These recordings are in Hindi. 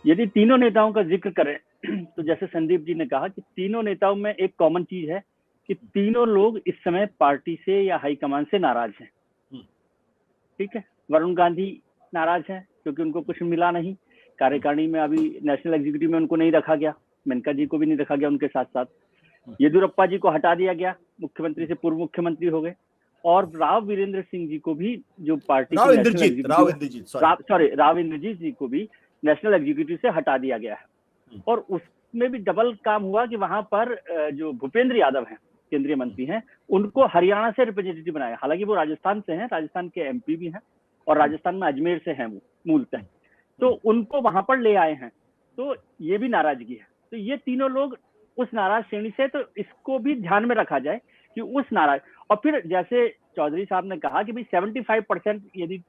यदि तीनों नेताओं का जिक्र करें तो जैसे संदीप जी ने कहा कि तीनों नेताओं में एक कॉमन चीज है कि तीनों लोग इस समय पार्टी से या हाईकमान से नाराज हैं। ठीक है, वरुण गांधी नाराज हैं क्योंकि उनको कुछ मिला नहीं, कार्यकारिणी में अभी नेशनल एग्जीक्यूटिव में उनको नहीं रखा गया, मेनका जी को भी नहीं रखा गया उनके साथ साथ, येदियुरप्पा जी को हटा दिया गया, मुख्यमंत्री से पूर्व मुख्यमंत्री हो गए, और राव वीरेंद्र सिंह जी को भी जो पार्टी राव इंद्रजीत जी को भी नेशनल एग्जीक्यूटिव से हटा दिया गया है। और उसमें भी डबल काम हुआ कि वहां पर जो भूपेंद्र यादव हैं, केंद्रीय मंत्री हैं, उनको हरियाणा से रिप्रेजेंटेटिव बनाया। हालांकि वो राजस्थान से हैं, राजस्थान के एमपी भी हैं और राजस्थान में अजमेर से हैं वो मूलतः, तो उनको वहां पर ले आए हैं। तो ये भी नाराजगी है। तो ये तीनों लोग उस नाराज श्रेणी से, तो इसको भी ध्यान में रखा जाए कि उस नाराज। और फिर जैसे चौधरी साहब ने कहा कि भाई 75% यदि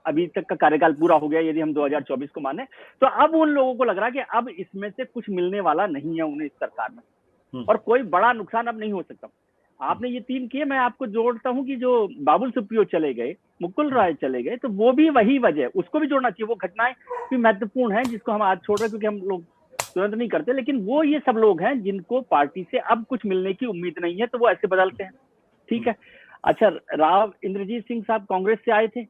अभी तक का कार्यकाल पूरा हो गया, यदि हम 2024 को माने, तो अब उन लोगों को लग रहा है कि अब इसमें से कुछ मिलने वाला नहीं है उन्हें इस सरकार में, और कोई बड़ा नुकसान अब नहीं हो सकता। आपने ये 3 किए, मैं आपको जोड़ता हूं कि जो बाबुल सुप्रियो चले गए, मुकुल राय चले गए, तो वो भी वही वजह, उसको भी जोड़ना चाहिए। वो घटनाएं भी महत्वपूर्ण हैं जिसको हम आज छोड़ रहे हैं क्योंकि हम लोग तुरंत नहीं करते, लेकिन वो ये सब लोग हैं जिनको पार्टी से अब कुछ मिलने की उम्मीद नहीं है, तो वो ऐसे बदलते हैं। ठीक है, अच्छा, राव इंद्रजीत सिंह साहब कांग्रेस से आए थे,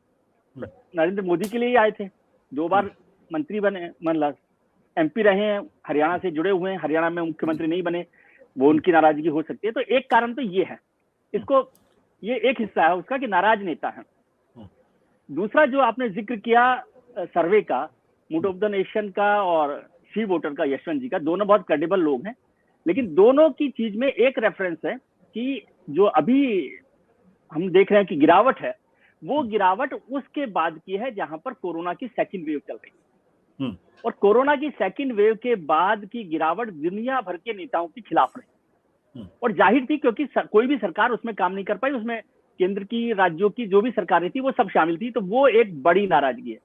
नरेंद्र मोदी के लिए ही आए थे, 2 बार मंत्री बने, मतलब एमपी रहे हैं, हरियाणा से जुड़े हुए हैं, हरियाणा में मुख्यमंत्री नहीं बने, वो उनकी नाराजगी हो सकती है। तो एक कारण तो ये है, इसको, ये एक हिस्सा है उसका कि नाराज नेता है। दूसरा जो आपने जिक्र किया सर्वे का, मूड ऑफ द नेशन का और सी वोटर का, यशवंत जी का, दोनों बहुत क्रेडिबल लोग हैं, लेकिन दोनों की चीज में एक रेफरेंस है कि जो अभी हम देख रहे हैं कि गिरावट है, वो गिरावट उसके बाद की है जहां पर कोरोना की सेकंड वेव चल रही है। और कोरोना की सेकंड वेव के बाद की गिरावट दुनिया भर के नेताओं के खिलाफ रही, और जाहिर थी क्योंकि कोई भी सरकार उसमें काम नहीं कर पाई, उसमें केंद्र की, राज्यों की जो भी सरकारें थी वो सब शामिल थी, तो वो एक बड़ी नाराजगी है।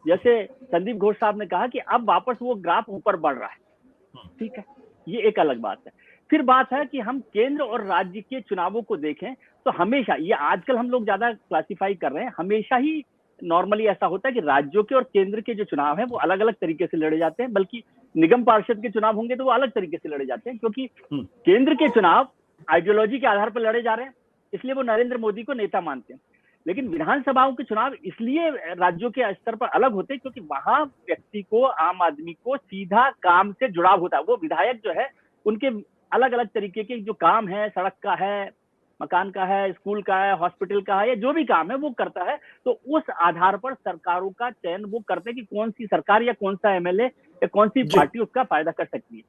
जैसे संदीप घोष साहब ने कहा कि अब वापस वो ग्राफ ऊपर बढ़ रहा है। ठीक है, ये एक अलग बात है। फिर बात है कि हम केंद्र और राज्य के चुनावों को देखें तो हमेशा, ये आजकल हम लोग ज्यादा क्लासिफाई कर रहे हैं, हमेशा ही नॉर्मली ऐसा होता है कि राज्यों के और केंद्र के जो चुनाव हैं वो अलग अलग तरीके से लड़े जाते हैं, बल्कि निगम पार्षद के चुनाव होंगे तो वो अलग तरीके से लड़े जाते हैं, क्योंकि केंद्र के चुनाव आइडियोलॉजी के आधार पर लड़े जा रहे हैं, इसलिए वो नरेंद्र मोदी को नेता मानते हैं। लेकिन विधानसभाओं के चुनाव इसलिए राज्यों के स्तर पर अलग होते हैं क्योंकि वहां व्यक्ति को, आम आदमी को सीधा काम से जुड़ाव होता है। वो विधायक जो है, उनके अलग अलग तरीके के जो काम है, सड़क का है, मकान का है, स्कूल का है, हॉस्पिटल का है, या जो भी काम है वो करता है। तो उस आधार पर सरकारों का चयन वो करते हैं कि कौन सी सरकार या कौन सा एमएलए या कौन सी पार्टी उसका फायदा कर सकती है।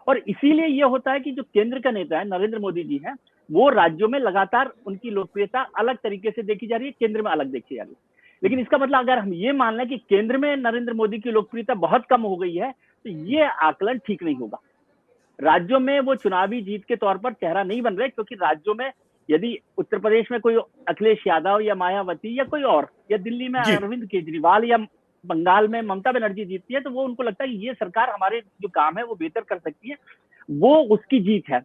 और इसीलिए ये होता है कि जो केंद्र का नेता है, नरेंद्र मोदी जी हैं, वो राज्यों में लगातार उनकी लोकप्रियता अलग तरीके से देखी जा रही है, केंद्र में अलग देखी जा रही है। लेकिन इसका मतलब अगर हम ये मान लें कि केंद्र में नरेंद्र मोदी की लोकप्रियता बहुत कम हो गई है, तो ये आकलन ठीक नहीं होगा। राज्यों में वो चुनावी जीत के तौर पर चेहरा नहीं बन रहे, क्योंकि राज्यों में यदि उत्तर प्रदेश में कोई अखिलेश यादव या मायावती या कोई और, या दिल्ली में अरविंद केजरीवाल या बंगाल में ममता बनर्जी जीतती है, तो वो उनको लगता है कि ये सरकार हमारे जो काम है वो बेहतर कर सकती है, वो उसकी जीत है।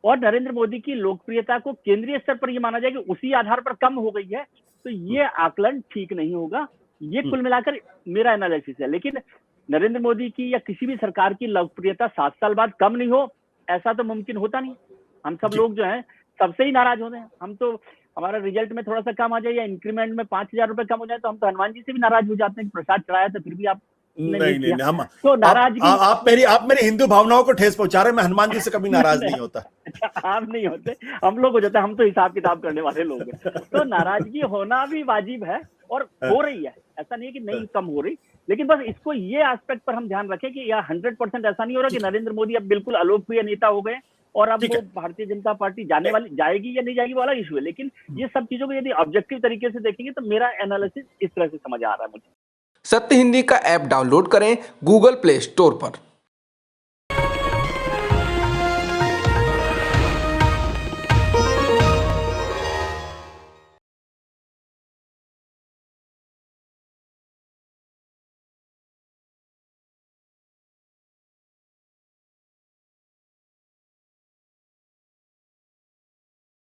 और नरेंद्र मोदी की लोकप्रियता को केंद्रीय स्तर पर ये माना जाए कि उसी आधार पर कम हो गई है, तो ये आकलन ठीक नहीं होगा। ये कुल मिलाकर मेरा एनालिसिस है। लेकिन नरेंद्र मोदी की या किसी भी सरकार की लोकप्रियता 7 साल बाद कम नहीं हो, ऐसा तो मुमकिन होता नहीं। हम सब लोग जो है सबसे ही नाराज होते हैं। हम तो, हमारा रिजल्ट में थोड़ा सा कम आ जाए या इंक्रीमेंट में 5,000 रुपए कम हो जाए तो हम तो हनुमान जी से भी नाराज हो जाते हैं कि प्रसाद चढ़ाया तो फिर भी आप नहीं, हम तो नाराजगी, आप मेरी हिंदू भावनाओं को ठेस पहुंचा रहे हैं। मैं हनुमान जी से कभी नाराज नहीं होता। आप नहीं होते, हम लोग हो जाते हैं, हम तो हिसाब किताब करने वाले लोग हैं। तो नाराजगी होना भी वाजिब है और हो रही है, ऐसा नहीं है कि नहीं कम हो रही। लेकिन बस इसको ये एस्पेक्ट पर हम ध्यान रखें कि यह 100% ऐसा नहीं हो रहा कि नरेंद्र मोदी अब बिल्कुल अलोकप्रिय नेता हो गए और अब वो भारतीय जनता पार्टी जाएगी या नहीं जाएगी वाला इशू है। लेकिन ये सब चीजों को यदि ऑब्जेक्टिव तरीके से देखेंगे तो मेरा एनालिसिस इस तरह से समझ आ रहा है मुझे। सत्य हिंदी का ऐप डाउनलोड करें गूगल प्ले स्टोर पर।